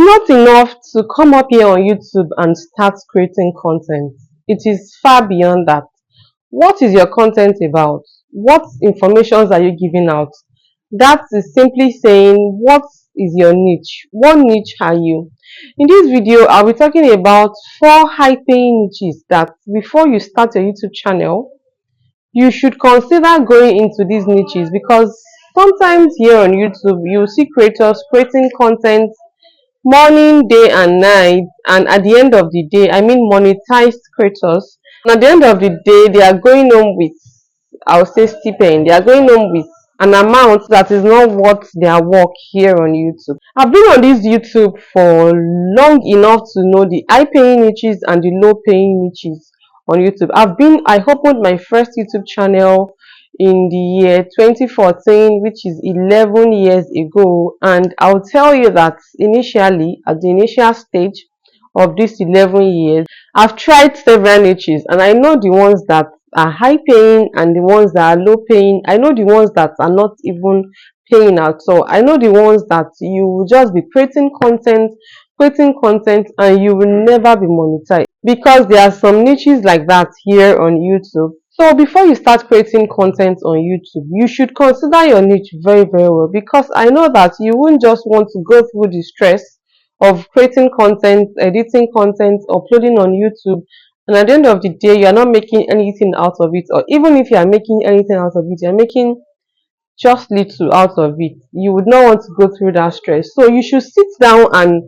not enough to come up here on YouTube and start creating content. It is far beyond that. What is your content about? What informations are you giving out? That is simply saying, what is your niche? What niche are you? In this video, I'll be talking about 4 high-paying niches that before you start your YouTube channel, you should consider going into these niches, because sometimes here on YouTube, you see creators creating content morning, day and night, and at the end of the day, I mean monetized creators, and at the end of the day they are going home with, I'll say, stipend. They are going home with an amount that is not worth their work here on YouTube. I've been on this YouTube for long enough to know the high paying niches and the low paying niches on YouTube. I opened my first YouTube channel in the year 2014, which is 11 years ago, and I'll tell you that initially, at the initial stage of this 11 years, I've tried several niches, and I know the ones that are high paying and the ones that are low paying. I know the ones that are not even paying at all. I know the ones that you will just be creating content, and you will never be monetized, because there are some niches like that here on YouTube. So before you start creating content on YouTube, you should consider your niche very, very well, because I know that you won't just want to go through the stress of creating content, editing content, uploading on YouTube, and at the end of the day, you are not making anything out of it, or even if you are making anything out of it, you are making just little out of it. You would not want to go through that stress. So you should sit down and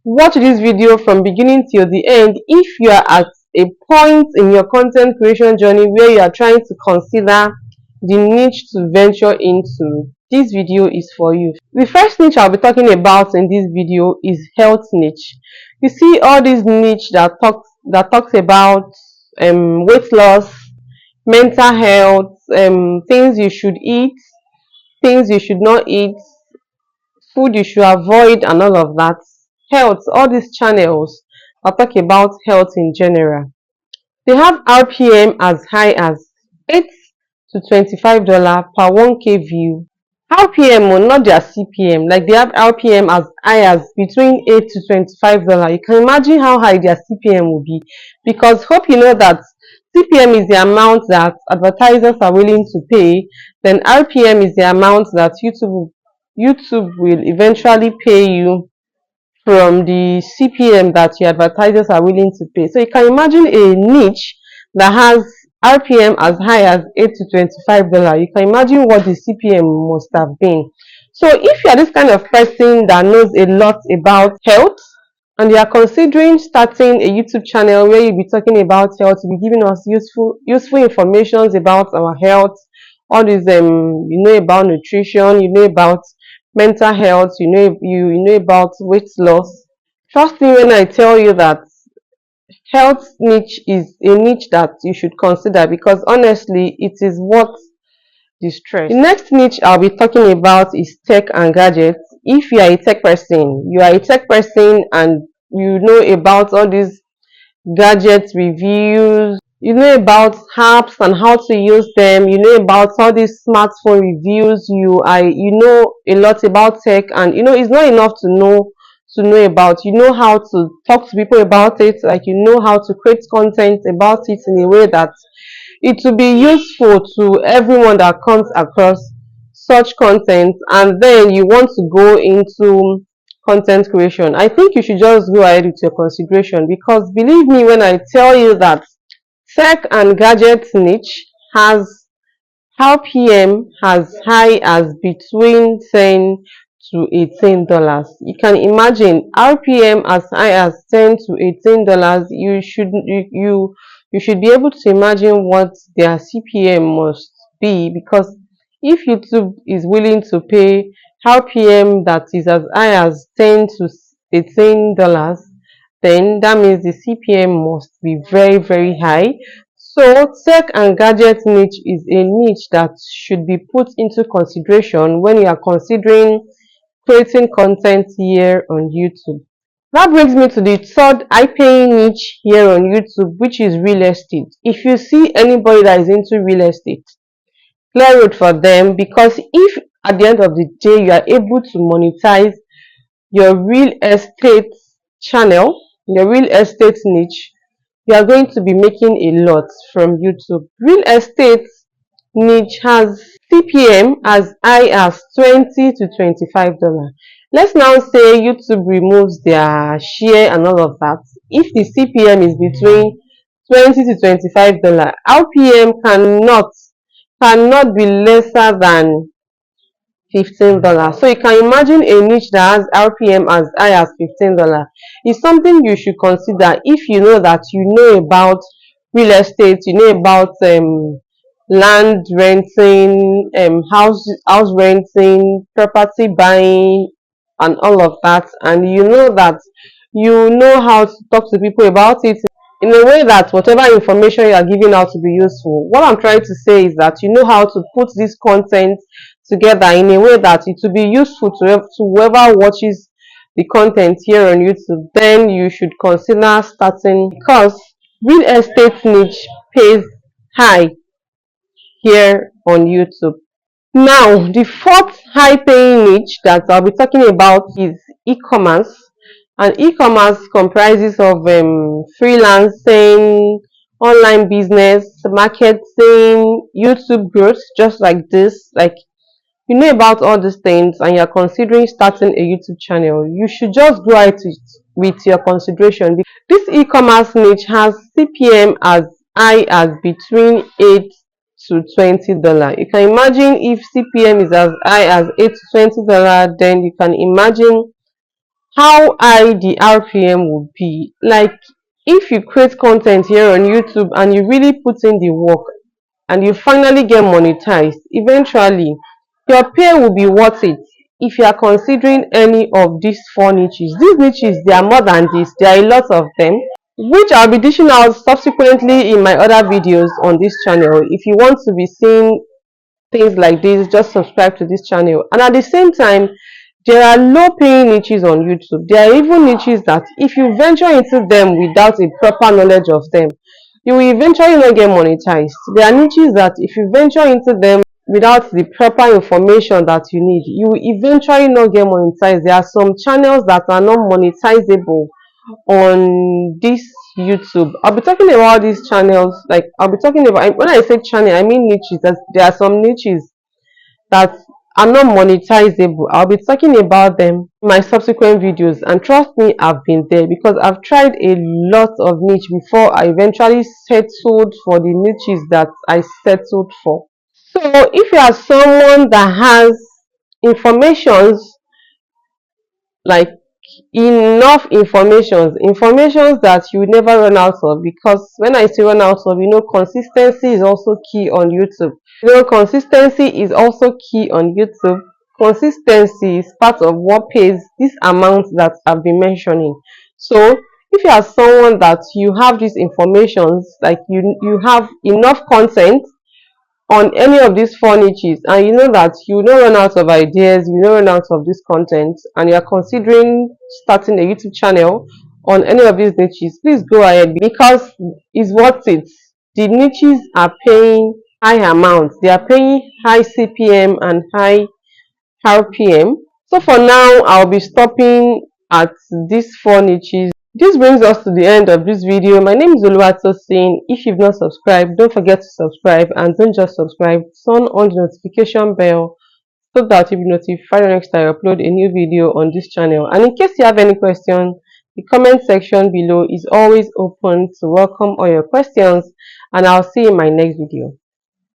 watch this video from beginning till the end if you are at a point in your content creation journey where you are trying to consider the niche to venture into. This video is for you. The first niche I'll be talking about in this video is health niche. You see all these niche that talks about weight loss, mental health, things you should eat, things you should not eat, food you should avoid, and all of that. Health, all these channels that talk about health in general, they have RPM as high as $8 to $25 per 1K view. RPM, not their CPM. Like, they have RPM as high as between $8 to $25. You can imagine how high their CPM will be, because hope you know that CPM is the amount that advertisers are willing to pay, then RPM is the amount that YouTube will eventually pay you from the CPM that your advertisers are willing to pay. So you can imagine a niche that has RPM as high as $8 to $25. You can imagine what the CPM must have been. So if you are this kind of person that knows a lot about health, and you are considering starting a YouTube channel where you'll be talking about health, you'll be giving us useful information about our health, all these you know about nutrition, you know about mental health, you know about weight loss. Trust me when I tell you that health niche is a niche that you should consider, because honestly it is worth the stress. The next niche I'll be talking about is tech and gadgets. If you are a tech person, and you know about all these gadget reviews, you know about apps and how to use them, you know about all these smartphone reviews, you know a lot about tech, and you know it's not enough to know about, you know how to talk to people about it, like you know how to create content about it in a way that it will be useful to everyone that comes across such content, and then you want to go into content creation. I think you should just go ahead with your consideration, because believe me when I tell you that tech and gadget niche has RPM as high as between $10 to $18. You can imagine RPM as high as $10 to $18. You should be able to imagine what their CPM must be, because if YouTube is willing to pay RPM that is as high as $10 to $18, then that means the CPM must be very, very high. So tech and gadget niche is a niche that should be put into consideration when you are considering creating content here on YouTube. That brings me to the third high-paying niche here on YouTube, which is real estate. If you see anybody that is into real estate, clear road for them, because if at the end of the day you are able to monetize your real estate channel, your real estate niche, you are going to be making a lot from YouTube. Real estate niche has CPM as high as $20 to $25. Let's now say YouTube removes their share and all of that. If the CPM is between $20 to $25, RPM cannot be lesser than $15. So you can imagine a niche that has RPM as high as $15. It's something you should consider if you know that you know about real estate, you know about land renting, house renting, property buying, and all of that, and you know that you know how to talk to people about it in a way that whatever information you are giving out to be useful. What I'm trying to say is that you know how to put this content together in a way that it will be useful to whoever watches the content here on YouTube. Then you should consider starting, because real estate niche pays high here on YouTube. Now, the fourth high paying niche that I'll be talking about is e-commerce. And e-commerce comprises of freelancing, online business, marketing, YouTube growth, just like this. Like, you know about all these things and you're considering starting a YouTube channel, you should just go at it with your consideration. This e-commerce niche has CPM as high as between $8 to $20. You can imagine if CPM is as high as $8 to $20, then you can imagine how high the RPM would be. Like, if you create content here on YouTube and you really put in the work and you finally get monetized, eventually your pay will be worth it. If you are considering any of these four niches, these niches, they are more than this, there are a lot of them, which I'll be dishing out subsequently in my other videos on this channel. If you want to be seeing things like this, just subscribe to this channel. And at the same time, there are low paying niches on YouTube. There are even niches that if you venture into them without a proper knowledge of them, you will eventually not get monetized. There are niches that if you venture into them without the proper information that you need, you will eventually not get monetized. There are some channels that are not monetizable on this YouTube. I'll be talking about these channels. Like, I'll be talking about, when I say channel, I mean niches. There are some niches that are not monetizable. I'll be talking about them in my subsequent videos, and trust me, I've been there, because I've tried a lot of niche before I eventually settled for the niches that I settled for. So if you are someone that has informations, like enough informations that you never run out of, because when I say run out of, consistency is also key on YouTube. Consistency is also key on YouTube. Consistency is part of what pays this amount that I've been mentioning. So if you are someone that you have these informations, like you have enough content on any of these four niches, and you know that you will not run out of ideas, you will not run out of this content, and you are considering starting a YouTube channel on any of these niches, please go ahead, because it's worth it. The niches are paying high amounts, they are paying high CPM and high RPM. So for now, I'll be stopping at these four niches. This brings us to the end of this video. My name is Oluwatosin. If you've not subscribed, don't forget to subscribe, and don't just subscribe, turn on the notification bell so that you'll be notified next time I upload a new video on this channel. And in case you have any questions, the comment section below is always open to welcome all your questions, and I'll see you in my next video.